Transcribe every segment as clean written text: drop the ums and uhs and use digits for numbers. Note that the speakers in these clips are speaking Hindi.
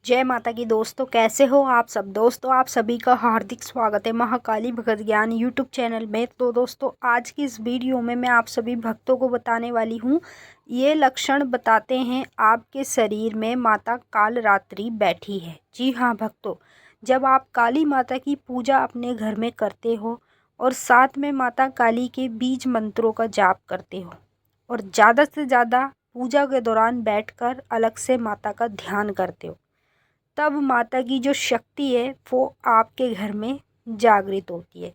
जय माता की दोस्तों, कैसे हो आप सब। दोस्तों आप सभी का हार्दिक स्वागत है महाकाली भगत ज्ञान यूट्यूब चैनल में। तो दोस्तों आज की इस वीडियो में मैं आप सभी भक्तों को बताने वाली हूँ, ये लक्षण बताते हैं आपके शरीर में माता कालरात्रि बैठी है। जी हाँ भक्तों, जब आप काली माता की पूजा अपने घर में करते हो और साथ में माता काली के बीज मंत्रों का जाप करते हो और ज़्यादा से ज़्यादा पूजा के दौरान बैठकर अलग से माता का ध्यान करते हो, तब माता की जो शक्ति है वो आपके घर में जागृत होती है।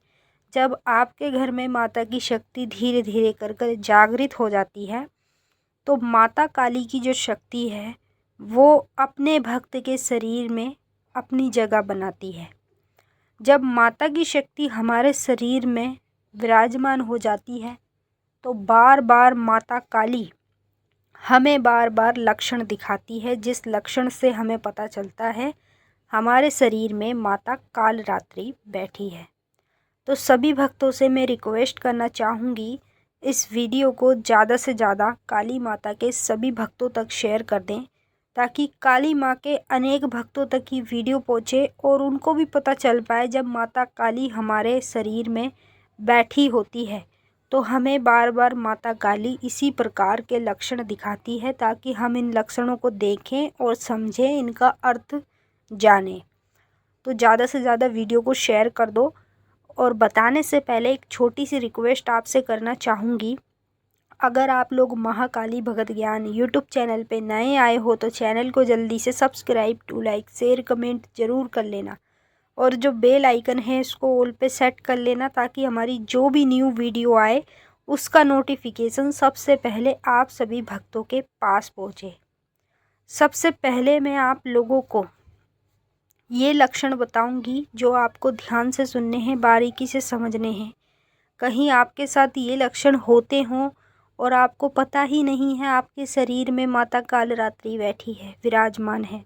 जब आपके घर में माता की शक्ति धीरे धीरे कर कर जागृत हो जाती है तो माता काली की जो शक्ति है वो अपने भक्त के शरीर में अपनी जगह बनाती है। जब माता की शक्ति हमारे शरीर में विराजमान हो जाती है तो बार बार माता काली हमें बार बार लक्षण दिखाती है, जिस लक्षण से हमें पता चलता है हमारे शरीर में माता कालरात्रि बैठी है। तो सभी भक्तों से मैं रिक्वेस्ट करना चाहूँगी, इस वीडियो को ज़्यादा से ज़्यादा काली माता के सभी भक्तों तक शेयर कर दें ताकि काली माँ के अनेक भक्तों तक ये वीडियो पहुँचे और उनको भी पता चल पाए जब माता काली हमारे शरीर में बैठी होती है तो हमें बार बार माता काली इसी प्रकार के लक्षण दिखाती है ताकि हम इन लक्षणों को देखें और समझें, इनका अर्थ जानें। तो ज़्यादा से ज़्यादा वीडियो को शेयर कर दो। और बताने से पहले एक छोटी सी रिक्वेस्ट आपसे करना चाहूँगी, अगर आप लोग महाकाली भगत ज्ञान यूट्यूब चैनल पे नए आए हो तो चैनल को जल्दी से subscribe to like share comment ज़रूर कर लेना और जो बेल आइकन है इसको ऑल पे सेट कर लेना ताकि हमारी जो भी न्यू वीडियो आए उसका नोटिफिकेशन सबसे पहले आप सभी भक्तों के पास पहुँचे। सबसे पहले मैं आप लोगों को ये लक्षण बताऊंगी जो आपको ध्यान से सुनने हैं, बारीकी से समझने हैं। कहीं आपके साथ ये लक्षण होते हों और आपको पता ही नहीं है आपके शरीर में माता कालरात्रि बैठी है, विराजमान है।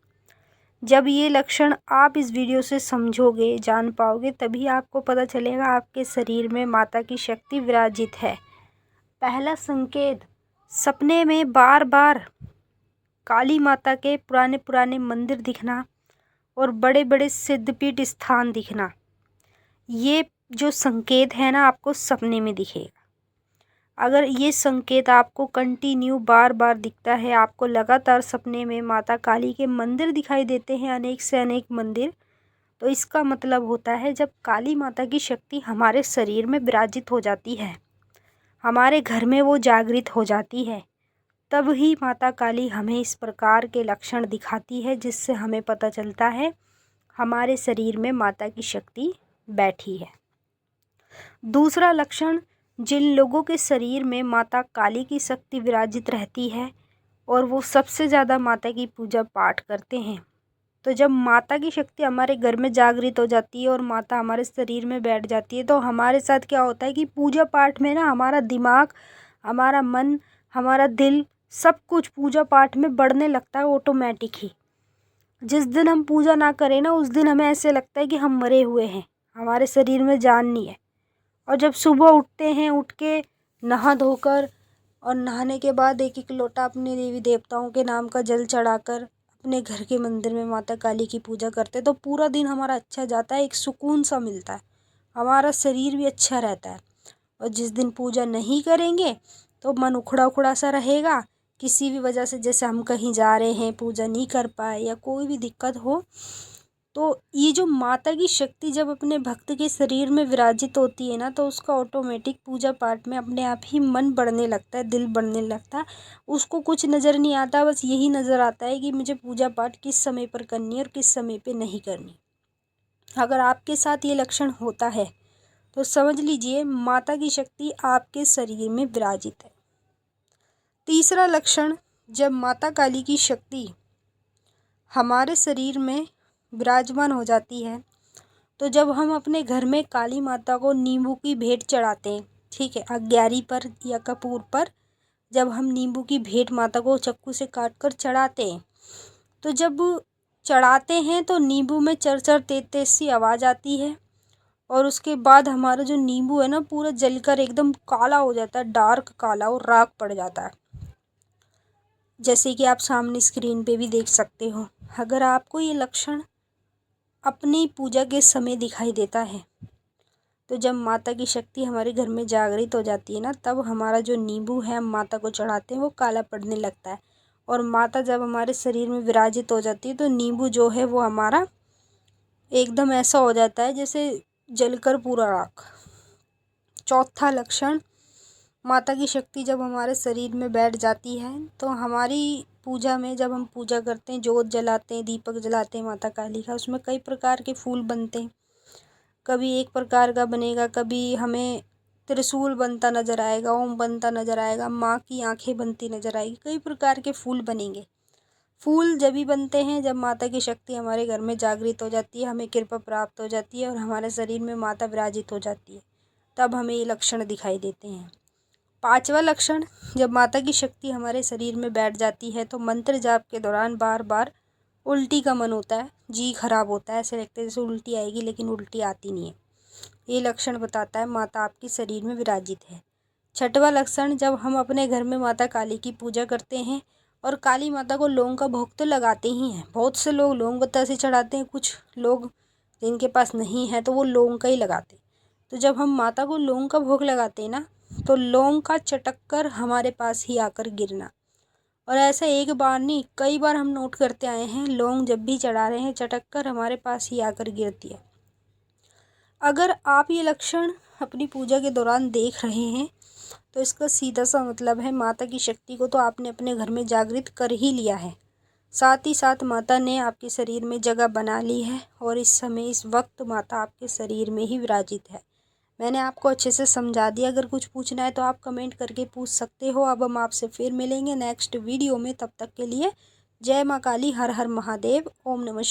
जब ये लक्षण आप इस वीडियो से समझोगे, जान पाओगे, तभी आपको पता चलेगा आपके शरीर में माता की शक्ति विराजित है। पहला संकेत, सपने में बार बार काली माता के पुराने पुराने मंदिर दिखना और बड़े बड़े सिद्धपीठ स्थान दिखना। ये जो संकेत है ना आपको सपने में दिखेगा। अगर ये संकेत आपको कंटिन्यू बार बार दिखता है, आपको लगातार सपने में माता काली के मंदिर दिखाई देते हैं, अनेक से अनेक मंदिर, तो इसका मतलब होता है जब काली माता की शक्ति हमारे शरीर में विराजित हो जाती है, हमारे घर में वो जागृत हो जाती है, तब ही माता काली हमें इस प्रकार के लक्षण दिखाती है जिससे हमें पता चलता है हमारे शरीर में माता की शक्ति बैठी है। दूसरा लक्षण, जिन लोगों के शरीर में माता काली की शक्ति विराजित रहती है और वो सबसे ज़्यादा माता की पूजा पाठ करते हैं, तो जब माता की शक्ति हमारे घर में जागृत हो जाती है और माता हमारे शरीर में बैठ जाती है तो हमारे साथ क्या होता है कि पूजा पाठ में ना हमारा दिमाग, हमारा मन, हमारा दिल, सब कुछ पूजा पाठ में बढ़ने लगता है ऑटोमेटिक ही। जिस दिन हम पूजा ना करें ना उस दिन हमें ऐसे लगता है कि हम मरे हुए हैं, हमारे शरीर में जान नहीं है। और जब सुबह उठते हैं, उठ के नहा धोकर और नहाने के बाद एक एक लोटा अपने देवी देवताओं के नाम का जल चढ़ाकर अपने घर के मंदिर में माता काली की पूजा करते हैं तो पूरा दिन हमारा अच्छा जाता है, एक सुकून सा मिलता है, हमारा शरीर भी अच्छा रहता है। और जिस दिन पूजा नहीं करेंगे तो मन उखड़ा उखड़ा सा रहेगा, किसी भी वजह से, जैसे हम कहीं जा रहे हैं, पूजा नहीं कर पाए या कोई भी दिक्कत हो, तो ये जो माता की शक्ति जब अपने भक्त के शरीर में विराजित होती है ना तो उसका ऑटोमेटिक पूजा पाठ में अपने आप ही मन बढ़ने लगता है, दिल बढ़ने लगता है। उसको कुछ नज़र नहीं आता, बस यही नज़र आता है कि मुझे पूजा पाठ किस समय पर करनी है और किस समय पे नहीं करनी। अगर आपके साथ ये लक्षण होता है तो समझ लीजिए माता की शक्ति आपके शरीर में विराजित है। तीसरा लक्षण, जब माता काली की शक्ति हमारे शरीर में विराजमान हो जाती है तो जब हम अपने घर में काली माता को नींबू की भेंट चढ़ाते हैं, ठीक है, अग्यारी पर या कपूर पर जब हम नींबू की भेंट माता को चाकू से काट कर चढ़ाते हैं तो जब चढ़ाते हैं तो नींबू में चर चर तेज तेज सी आवाज़ आती है और उसके बाद हमारा जो नींबू है ना पूरा जलकर एकदम काला हो जाता है, डार्क काला और राख पड़ जाता है। जैसे कि आप सामने स्क्रीन पे भी देख सकते हो। अगर आपको ये लक्षण अपनी पूजा के समय दिखाई देता है तो जब माता की शक्ति हमारे घर में जागृत हो जाती है ना, तब हमारा जो नींबू है हम माता को चढ़ाते हैं वो काला पड़ने लगता है। और माता जब हमारे शरीर में विराजित हो जाती है तो नींबू जो है वो हमारा एकदम ऐसा हो जाता है जैसे जलकर पूरा राख। चौथा लक्षण, माता की शक्ति जब हमारे शरीर में बैठ जाती है तो हमारी पूजा में, जब हम पूजा करते हैं, जोत जलाते हैं, दीपक जलाते हैं माता काली का, उसमें कई प्रकार के फूल बनते हैं। कभी एक प्रकार का बनेगा, कभी हमें त्रिशूल बनता नज़र आएगा, ओम बनता नज़र आएगा, माँ की आंखें बनती नज़र आएगी, कई प्रकार के फूल बनेंगे। फूल जब भी बनते हैं जब माता की शक्ति हमारे घर में जागृत हो जाती है, हमें कृपा प्राप्त हो जाती है और हमारे शरीर में माता विराजित हो जाती है, तब हमें ये लक्षण दिखाई देते हैं। पांचवा लक्षण, जब माता की शक्ति हमारे शरीर में बैठ जाती है तो मंत्र जाप के दौरान बार बार उल्टी का मन होता है, जी खराब होता है, ऐसे लगता है जैसे उल्टी आएगी लेकिन उल्टी आती नहीं है। ये लक्षण बताता है माता आपके शरीर में विराजित है। छठवां लक्षण, जब हम अपने घर में माता काली की पूजा करते हैं और काली माता को लौंग का भोग तो लगाते ही हैं, बहुत से लोग लौंग बतासे चढ़ाते हैं, कुछ लोग जिनके पास नहीं है तो वो लौंग का ही लगाते। तो जब हम माता को लौंग का भोग लगाते हैं ना, तो लौंग का चटक कर हमारे पास ही आकर गिरना, और ऐसा एक बार नहीं कई बार हम नोट करते आए हैं, लौंग जब भी चढ़ा रहे हैं चटक कर हमारे पास ही आकर गिरती है। अगर आप ये लक्षण अपनी पूजा के दौरान देख रहे हैं तो इसका सीधा सा मतलब है माता की शक्ति को तो आपने अपने घर में जागृत कर ही लिया है, साथ ही साथ माता ने आपके शरीर में जगह बना ली है और इस समय इस वक्त माता आपके शरीर में ही विराजित है। मैंने आपको अच्छे से समझा दिया। अगर कुछ पूछना है तो आप कमेंट करके पूछ सकते हो। अब हम आपसे फिर मिलेंगे नेक्स्ट वीडियो में, तब तक के लिए जय माँ काली, हर हर महादेव, ओम नमः शिवाय।